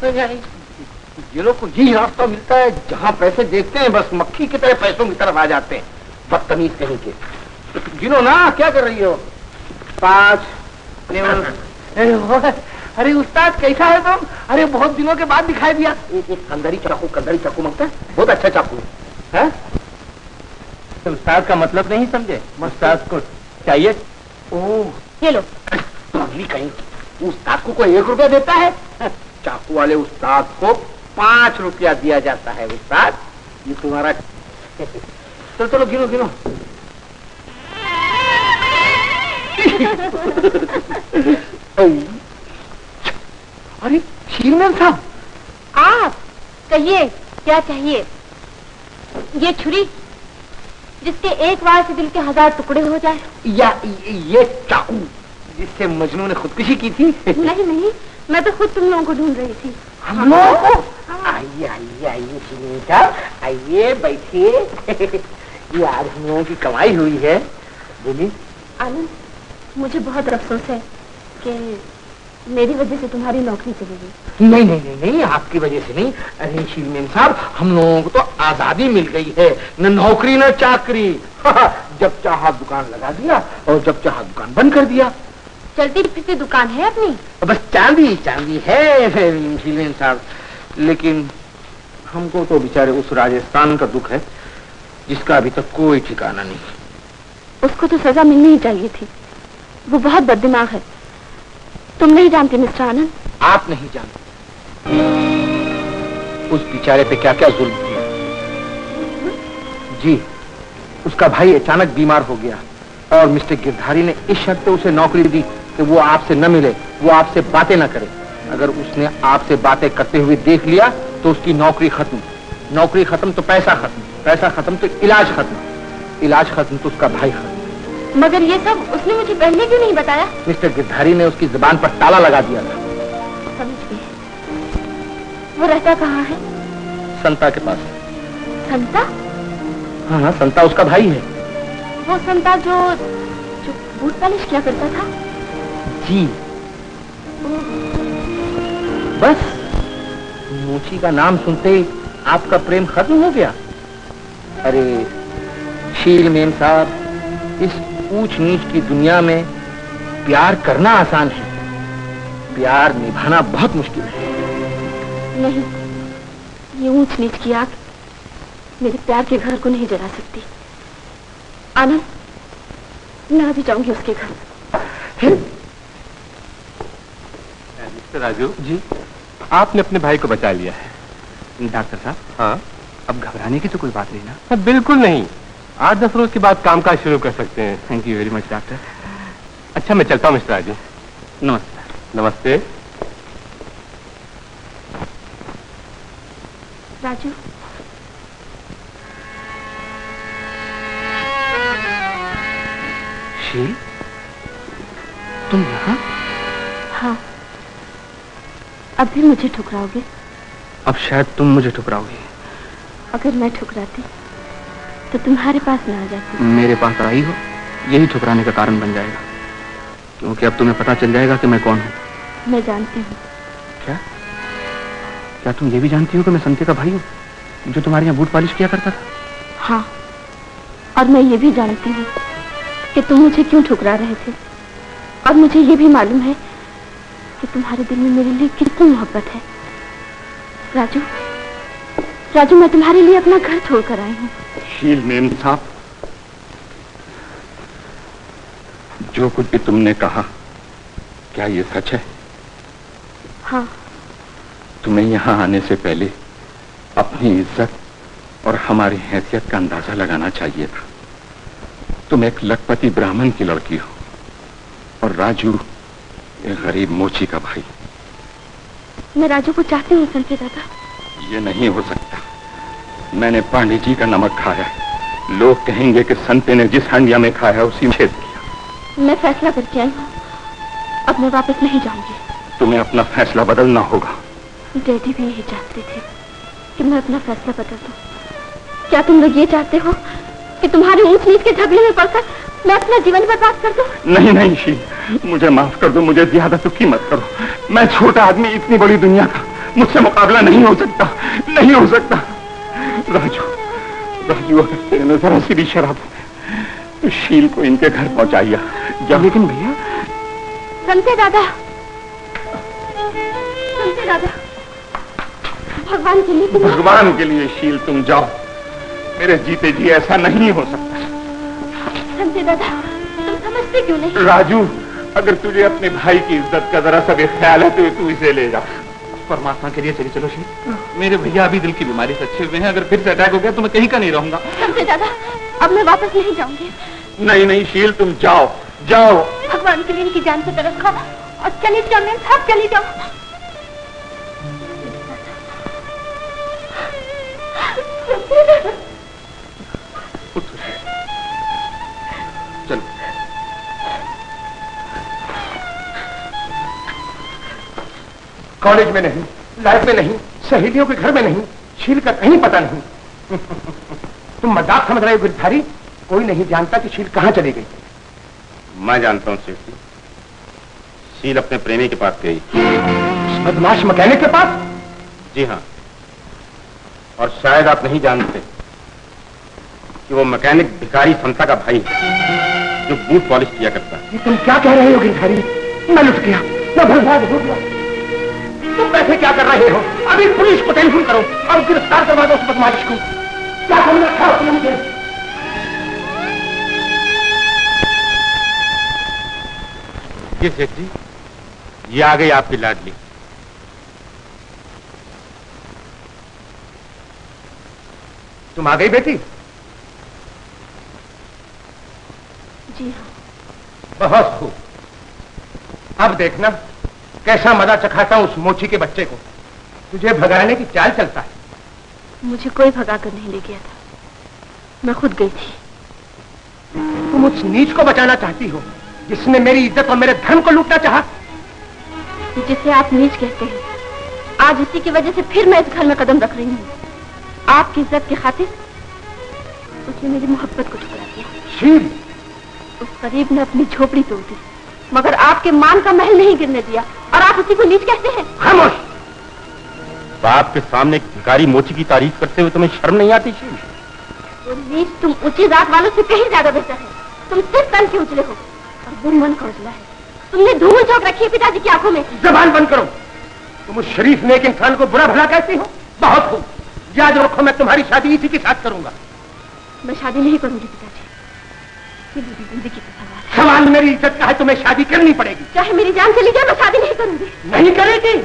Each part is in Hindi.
ये लोग को यही रास्ता मिलता है जहाँ पैसे देखते हैं बस मक्खी की तरह पैसों की तरफ आ जाते हैं। बदतमीज कहीं के। गिनो ना, क्या कर रही हो? 5। अरे उस्ताद कैसा है तुम? अरे बहुत दिनों के बाद दिखाई दिया। एक कंदरी चाकू मांगता है, बहुत अच्छा चाकू है। तो उस्ताद का मतलब नहीं समझे? उस्ताद को चाहिए। ओह ये लो। अगली कहीं उस्ताद को कोई 1 रुपया देता है? चाकू वाले उस्ताद को 5 रुपया दिया जाता है। उस्ताद ये तुम्हारा। चलो चलो गिनो। अरे शीरमैन साहब, आप कहिए क्या चाहिए? ये छुरी जिसके एक वार से दिल के 1000 टुकड़े हो जाए, या ये चाकू जिससे मजनू ने खुदकुशी की थी? नहीं, मैं तो खुद तुम लोगों को ढूंढ रही थी। हम लोग? आइए शीरमैन साहब, आइए बैठिए। ये आज हम लोगों की कमाई हुई है। बोलिए। आनंद, मुझे बहुत अफसोस है कि मेरी वजह से तुम्हारी नौकरी चली गई। नहीं, आपकी वजह से नहीं। अरे शीरमैन साहब, हम लोगों को तो आजादी मिल गई है, न नौकरी न चाकरी। जब चाहा दुकान लगा दिया और जब चाहा दुकान बंद कर दिया। चलती फिरती दुकान है अपनी? बस चांदी है शीरमैन साहब। लेकिन हमको तो बेचारे उस राजस्थान का दुख है जिसका अभी तक कोई ठिकाना नहीं। उसको तो सजा मिलनी ही चाहिए थी। वो बहुत बददिमाग है। तुम नहीं जानते मिस्टर आनंद। आप नहीं जानते उस बेचारे पे क्या क्या जुल्म किया। जी, उसका भाई अचानक बीमार हो गया और मिस्टर गिरधारी ने इस शर्त पे उसे नौकरी दी कि वो आपसे न मिले, वो आपसे बातें न करे। अगर उसने आपसे बातें करते हुए देख लिया तो उसकी नौकरी खत्म तो पैसा खत्म तो इलाज खत्म तो उसका भाई खत्म। मगर ये सब उसने मुझे पहले क्यों नहीं बताया? मिस्टर गिरधारी ने उसकी जुबान पर ताला लगा दिया था। समझ गई। वो रहता कहाँ है? संता के पास। संता? हाँ, संता उसका भाई है। वो संता जो बूट पॉलिश किया करता था? जी। बस मूची का नाम सुनते ही आपका प्रेम खत्म हो गया? अरे शीरमैन साहब, इस ऊंच नीच की दुनिया में प्यार करना आसान है, प्यार निभाना बहुत मुश्किल है। नहीं, ये ऊंच नीच की आग मेरे प्यार के घर को नहीं जला सकती। आनंद, मैं अभी जाऊंगी उसके घर। मिस्टर राजू जी, आपने अपने भाई को बचा लिया है। डॉक्टर साहब, हाँ, अब घबराने की तो कोई बात नहीं ना? हाँ, बिल्कुल नहीं। 8-10 रोज के बाद कामकाज शुरू कर सकते हैं। Thank you very much doctor. अच्छा, मैं चलता हूँ मिस्टर राजू। नमस्ते। नमस्ते। राजू, शील, तुम यहाँ? हाँ, अब भी मुझे ठुकराओगे? अब शायद तुम मुझे ठुकराओगे। अगर मैं ठुकराती तो तुम्हारे पास ना आ जाती। मेरे पास आई हो, यही ठुकराने का कारण बन जाएगा, क्योंकि अब तुम्हें पता चल जाएगा कि मैं कौन हूँ। मैं जानती हूँ। क्या तुम ये भी जानती हो कि मैं संते का भाई हूँ, जो तुम्हारे यहाँ बूट पॉलिश किया करता था? हाँ, और मैं ये भी जानती हूँ कि तुम मुझे क्यों ठुकरा रहे थे, और मुझे ये भी मालूम है कि तुम्हारे दिल में मेरे लिए कितनी मोहब्बत है। राजू, मैं तुम्हारे लिए अपना घर छोड़कर आई हूँ। शीरमैन साहब, जो कुछ भी तुमने कहा, क्या ये सच है? हाँ। तुम्हें यहाँ आने से पहले अपनी इज्जत और हमारी हैसियत का अंदाजा लगाना चाहिए था। तुम एक लखपति ब्राह्मण की लड़की हो और राजू एक गरीब मोची का भाई। मैं राजू को चाहती हूँ संते दादा। ये नहीं हो सकता। मैंने पांडे जी का नमक खाया है। लोग कहेंगे कि संते ने जिस हंडिया में खाया उसी में छेद किया। मैं फैसला करके आई हूँ, अब मैं वापस नहीं जाऊंगी। तुम्हें अपना फैसला बदलना होगा। डैडी भी यही चाहते थे कि मैं अपना फैसला बदल दूं। क्या तुम लोग ये चाहते हो कि तुम्हारे ऊंच नीच के झगड़े में पड़कर मैं अपना जीवन बर्बाद कर दूं? नहीं नहीं शील, मुझे माफ कर दो, मुझे ज्यादा दुखी मत करो। मैं छोटा आदमी इतनी बड़ी दुनिया का मुझसे मुकाबला नहीं हो सकता, नहीं हो सकता। राजू, राजू, अगर तेरे में जरा सी भी शराब है तो शील को इनके घर पहुंचाइए। लेकिन भैया, संते दादा, संते दादा, भगवान के लिए भगवान के लिए शील तुम जाओ, मेरे जीते जी ऐसा नहीं हो सकता। संते दादा, तुम समझते क्यों नहीं? राजू, अगर तुझे अपने भाई की इज्जत का जरा सा भी ख्याल है तो तू इसे ले जा। परमात्मा के लिए चली चलो शील। मेरे भैया अभी दिल की बीमारी से अच्छे हुए हैं, अगर फिर से अटैक हो गया तो मैं कहीं का नहीं रहूंगा। संते दादा, अब मैं वापस नहीं जाऊंगी। नहीं नहीं शील, तुम जाओ, जाओ। भगवान के लिए इनकी जान से तरफ खाओ और चली जाओ, मैं सब चली जाओ। चलो। कॉलेज में नहीं, लाइफ में नहीं, सहेलियों के घर में नहीं, शील का कहीं पता नहीं। तुम मजाक समझ रहे हो गिरधारी? कोई नहीं जानता कि शील कहाँ चली गई। मैं जानता हूँ सेठ जी, शील अपने प्रेमी के पास गई। उस बदमाश मैकेनिक के पास? जी हाँ, और शायद आप नहीं जानते कि वो मैकेनिक भिखारी संता का भाई है जो बूट पॉलिश किया करता है। ये तुम क्या कह रहे हो गिरधारी? मैं लुट गया, मैं बर्बाद हो गया। तुम पैसे क्या कर रहे हो? अभी पुलिस को टेलीफोन करो और गिरफ्तार करवा दो उस बदमाश को। क्या समझ रखा हो तुमने मुझे? जी सेठ जी, ये आ गई आपकी लाडली। तुम आ गई बेटी? जी हाँ। बहुत खूब। अब देखना कैसा मजा चखाता हूं उस मोची के बच्चे को। तुझे भगाने की चाल चलता है। मुझे कोई भगा कर नहीं ले गया था, मैं खुद गई थी। तुम उस नीच को बचाना चाहती हो जिसने मेरी इज्जत और मेरे धर्म को लूटना चाहा। जिसे आप नीच कहते हैं, आज उसी की वजह से फिर मैं इस घर में कदम रख रही हूँ। आपकी इज्जत की खातिर उसने मेरी मोहब्बत को ठुकरा दिया। शील, उस गरीब ने अपनी झोपड़ी तोड़ दी, मगर आपके मान का महल नहीं गिरने दिया, और आप उसी को नीच कहते हैं। खामोश। बाप के सामने एक भिखारी मोची की तारीफ करते हुए तुम्हें शर्म नहीं आती शील? वो नीच तुम ऊंची जात वालों से कहीं ज्यादा बेहतर है। तुम सिर्फ तन के उजले हो और वो मन का उजला है। तुमने धूल झोंक रखी है पिताजी की आंखों में। जबान बंद करो। तुम उस शरीफ नेक इंसान को बुरा भला कहती हो? बहुत खूब, याद रखो मैं तुम्हारी शादी इसी के साथ करूंगा। मैं शादी नहीं करूंगी पिताजी, ये मेरी जिंदगी का सवाल है। सवाल मेरी इज्जत का है, तुम्हें शादी करनी पड़ेगी। चाहे मेरी जान चली जाए, मैं शादी नहीं करूंगी। नहीं करेगी?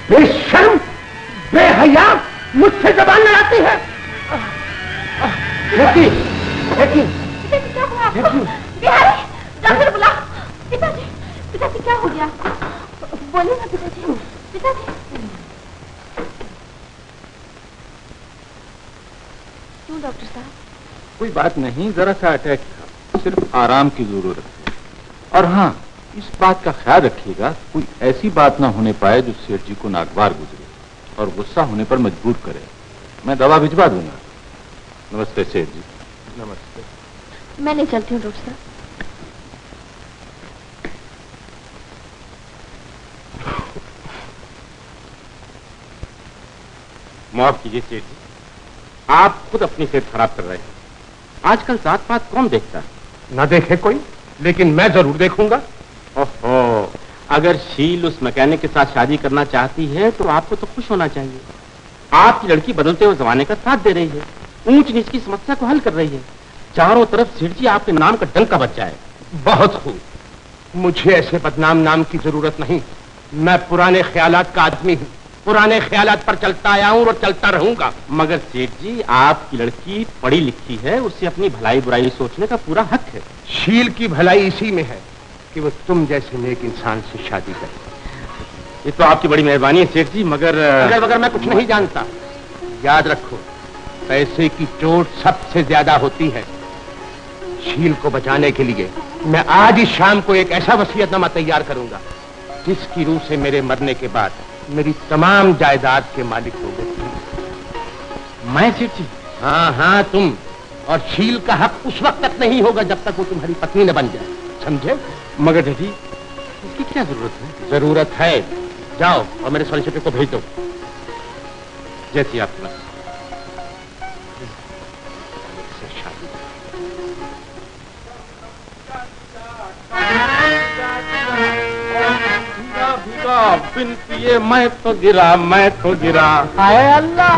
बेशर्म, बेहया, मुझसे जबान लड़ाती है। देखी, देखी, पिताजी क्या हुआ आपको? बिहारी, डॉक्टर बुलाओ। पिताजी, पिताजी क्या हो गया? बोलिए ना पिताजी। पिताजी, क्यों डॉक्टर साहब? कोई बात नहीं, जरा सा अटैक था, सिर्फ आराम की जरूरत है। और हाँ, इस बात का ख्याल रखिएगा कोई ऐसी बात ना होने पाए जो सेठ जी को नागवार गुजरे और गुस्सा होने पर मजबूर करे। मैं दवा भिजवा दूंगा। नमस्ते सेठ जी। नमस्ते। मैं नहीं चलती हूँ डॉक्टर साहब। माफ कीजिए सेठ जी, आप खुद अपनी सेहत खराब कर रहे हैं। आजकल जात पात कौन देखता है? ना देखे कोई, लेकिन मैं जरूर देखूंगा। ओहो, अगर शील उस मैकेनिक के साथ शादी करना चाहती है तो आपको तो खुश होना चाहिए। आपकी लड़की बदलते हुए जमाने का साथ दे रही है, ऊंच नीच की समस्या को हल कर रही है। चारों तरफ सेठ जी आपके नाम का डंका बच जाए। बहुत खूब, मुझे ऐसे बदनाम नाम की जरूरत नहीं। मैं पुराने ख्यालात का आदमी हूँ, पुराने ख्यालात पर चलता आया हूँ और चलता रहूंगा। मगर सेठ जी, आपकी लड़की पढ़ी लिखी है, उसे अपनी भलाई बुराई सोचने का पूरा हक है। शील की भलाई इसी में है कि वो तुम जैसे नेक इंसान से शादी करे। ये तो आपकी बड़ी मेहरबानी है सेठ जी, मगर मगर मैं कुछ नहीं जानता। याद रखो, पैसे की चोट सबसे ज्यादा होती है। शील को बचाने के लिए मैं आज ही शाम को एक ऐसा वसीयतनामा तैयार करूंगा जिसकी रूह से मेरे मरने के बाद मेरी तमाम जायदाद के मालिक हो गए। मैं सेठ जी? हाँ हाँ, तुम। और शील का हक उस वक्त तक नहीं होगा जब तक वो तुम्हारी पत्नी न बन जाए, समझे? मगर डैडी, इसकी क्या जरूरत है? जरूरत है, जाओ और मेरे सॉलिसिटर को भेज दो। जैसी आपकी मर्जी। शादी बिन पिए मैं तो गिरा। हाय अल्लाह,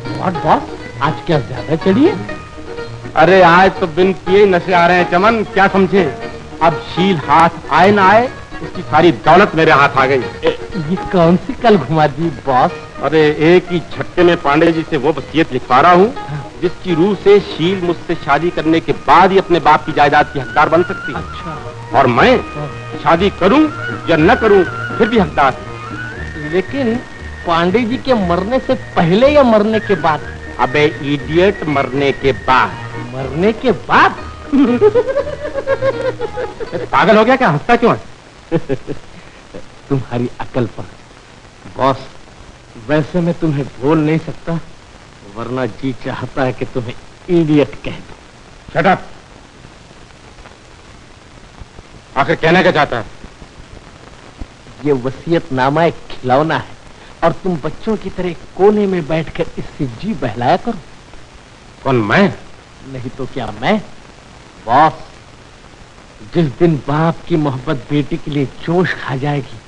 व्हाट बॉस, आज क्या ज्यादा चढ़िए? अरे आज तो बिन पिए नशे आ रहे हैं चमन, क्या समझे? अब शील हाथ आए ना आए, उसकी सारी दौलत मेरे हाथ आ गई। ये कौन सी कल घुमा दी बॉस? अरे एक ही झटके में पांडे जी से वो वसीयत लिखवा रहा हूँ जिसकी रूह से शील मुझसे शादी करने के बाद ही अपने बाप की जायदाद की हकदार बन सकती है। अच्छा। और मैं शादी करूं या न करूं फिर भी हकदार। लेकिन पांडे जी के मरने से पहले या मरने के बाद? अबे इडियट, मरने के बाद। मरने के बाद? पागल हो गया क्या? हंसता क्यों है? तुम्हारी अकल पर बॉस, वैसे मैं तुम्हें बोल नहीं सकता, वरना जी चाहता है कि तुम्हें इडियट कह दूं। Shut up. आखिर कहना क्या चाहता है? ये वसीयतनामा एक खिलौना है और तुम बच्चों की तरह कोने में बैठकर इससे जी बहलाया करो। कौन, मैं? नहीं तो क्या मैं? बॉस, जिस दिन बाप की मोहब्बत बेटी के लिए जोश खा जाएगी,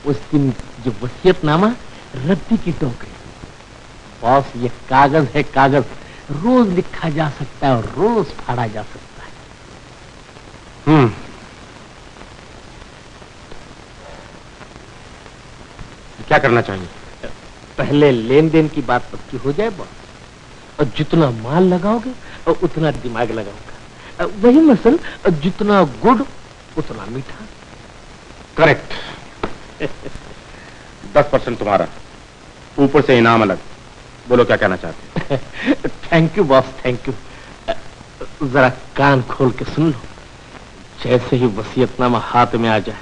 उस दिन ये वसीयतनामा रद्दी की टोकरी। बॉस, ये कागज है कागज, रोज लिखा जा सकता है और रोज फाड़ा जा सकता है। क्या करना चाहिए? पहले लेन देन की बात पक्की हो जाए बॉस, और जितना माल लगाओगे और उतना दिमाग लगाओगे। वही मसल, जितना गुड़ उतना मीठा। करेक्ट। 10% तुम्हारा, ऊपर से इनाम अलग। बोलो क्या कहना चाहते हैं? Thank you boss, thank you. जरा कान खोल के सुन लो। जैसे ही वसीयतनामा हाथ में आ जाए,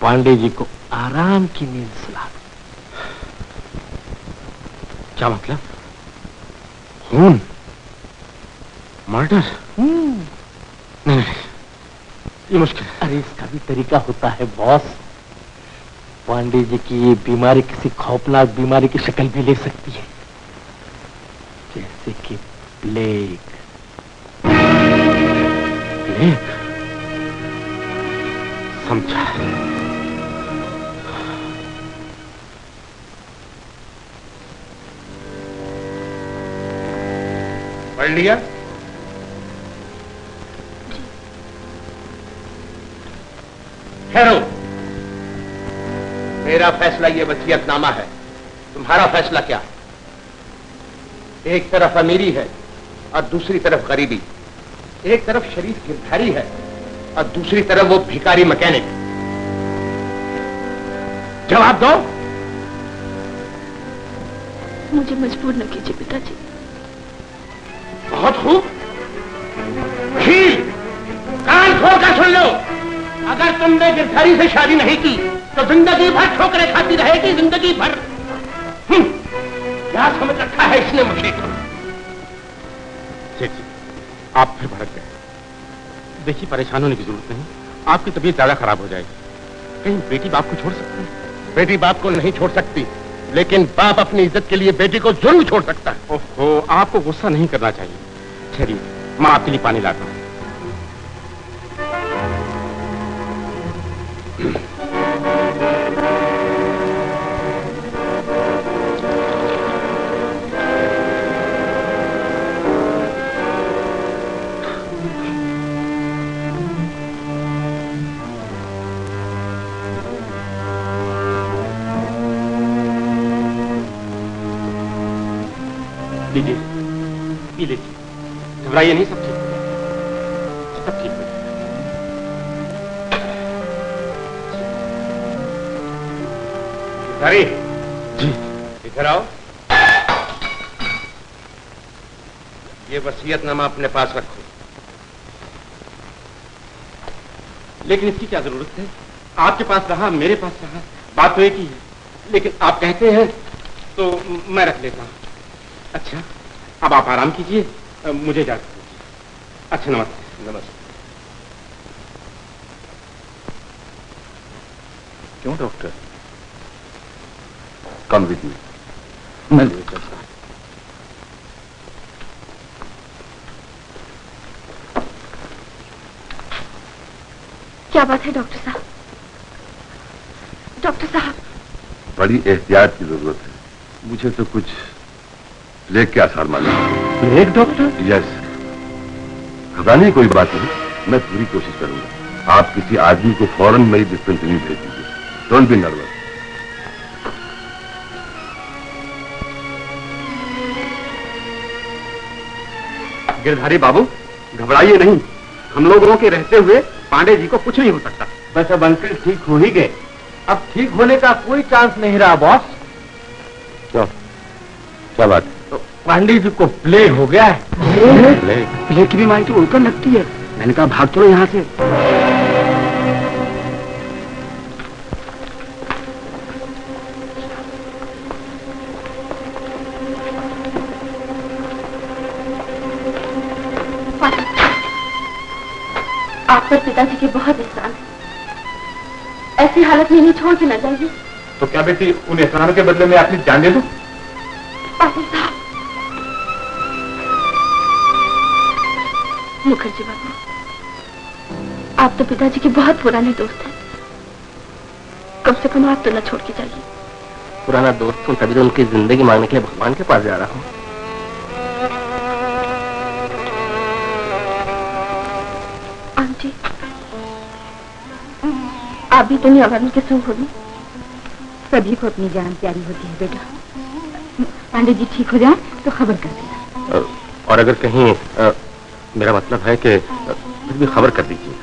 पांडे जी को आराम की नींद सुला दो। क्या मतलब? खून? मर्डर? नहीं, ये मुश्किल है। अरे इसका भी तरीका होता है बॉस। पांडे जी की ये बीमारी किसी खौफनाक बीमारी की शक्ल भी ले सकती है, जैसे कि प्लेग। प्लेग? समझा। पढ़ लिया? ठहरो। मेरा फैसला ये वसीयतनामा है, तुम्हारा फैसला क्या? एक तरफ अमीरी है और दूसरी तरफ गरीबी। एक तरफ शरीफ गिरधारी है और दूसरी तरफ वो भिखारी मैकेनिक। जवाब दो। मुझे मजबूर न कीजिए पिताजी। बहुत खूब। कान खोल कर सुन लो। अगर तुमने गिरधारी से शादी नहीं की तो जिंदगी भर ठोकरें खाती रहेगी, जिंदगी भर। क्या समझ रखा है इसने मुझे? जी, आप फिर भड़क गए। देखिए, परेशान होने की जरूरत नहीं, आपकी तबीयत ज्यादा खराब हो जाएगी। कहीं बेटी बाप को छोड़ सकती है? बेटी बाप को नहीं छोड़ सकती, लेकिन बाप अपनी इज्जत के लिए बेटी को जरूर छोड़ सकता है। ओहो, आपको गुस्सा नहीं करना चाहिए। चलिए, मैं आपके लिए पानी लाता हूं। लीजिए, पी लीजिए। घबराइए नहीं, सब ठीक, सब ठीक है। गिरधारी जी, इधर आओ। ये वसीयतनामा अपने पास रखो। लेकिन इसकी क्या जरूरत है? आपके पास रहा, मेरे पास रहा, बात तो एक ही है। लेकिन आप कहते हैं तो मैं रख लेता हूं। अच्छा, अब आप आराम कीजिए, मुझे इजाजत दीजिए। अच्छा, नमस्ते। नमस्ते। क्यों डॉक्टर? Come with me. क्या बात है डॉक्टर साहब? डॉक्टर साहब, बड़ी एहतियात की जरूरत है। मुझे तो कुछ प्लेग के आसार मालूम। Plague doctor? यस। घबराने की कोई बात नहीं, मैं पूरी कोशिश करूंगा। आप किसी आदमी को फौरन मेरी डिस्पेंसरी में भेज दीजिए। Don't be nervous. Girdhari Babu, घबराइए नहीं। हम लोगों के रहते हुए पांडे जी को कुछ नहीं हो सकता। बस अब अंकल ठीक हो ही गए। अब ठीक होने का कोई चांस नहीं रहा बॉस। क्यों? क्या बात? तो पांडे जी को प्लेग हो गया है। प्लेग? प्लेग की बीमारी तो उड़कर लगती है। मैंने कहा भाग चलो यहाँ से। आप पर पिताजी के बहुत एहसान है। ऐसी हालत में इन्हें छोड़ के न जाइए। तो क्या बेटी उन एहसानों के बदले में अपनी जान दे दूं? पाटिल साहब, मुखर्जी बाबू, आप तो पिताजी के बहुत पुराने दोस्त हैं। कम से कम आप तो न छोड़ के जाइए। पुराना दोस्त हूँ, तभी तो उनकी जिंदगी मांगने के लिए भगवान के पास जा रहा हूँ। आंटी, आप भी दुनिया भर के संग होगी। सभी को अपनी जान प्यारी होती है बेटा। पांडे जी ठीक हो जाए तो खबर कर देना। और अगर कहीं मेरा मतलब है कि फिर भी खबर कर दीजिए।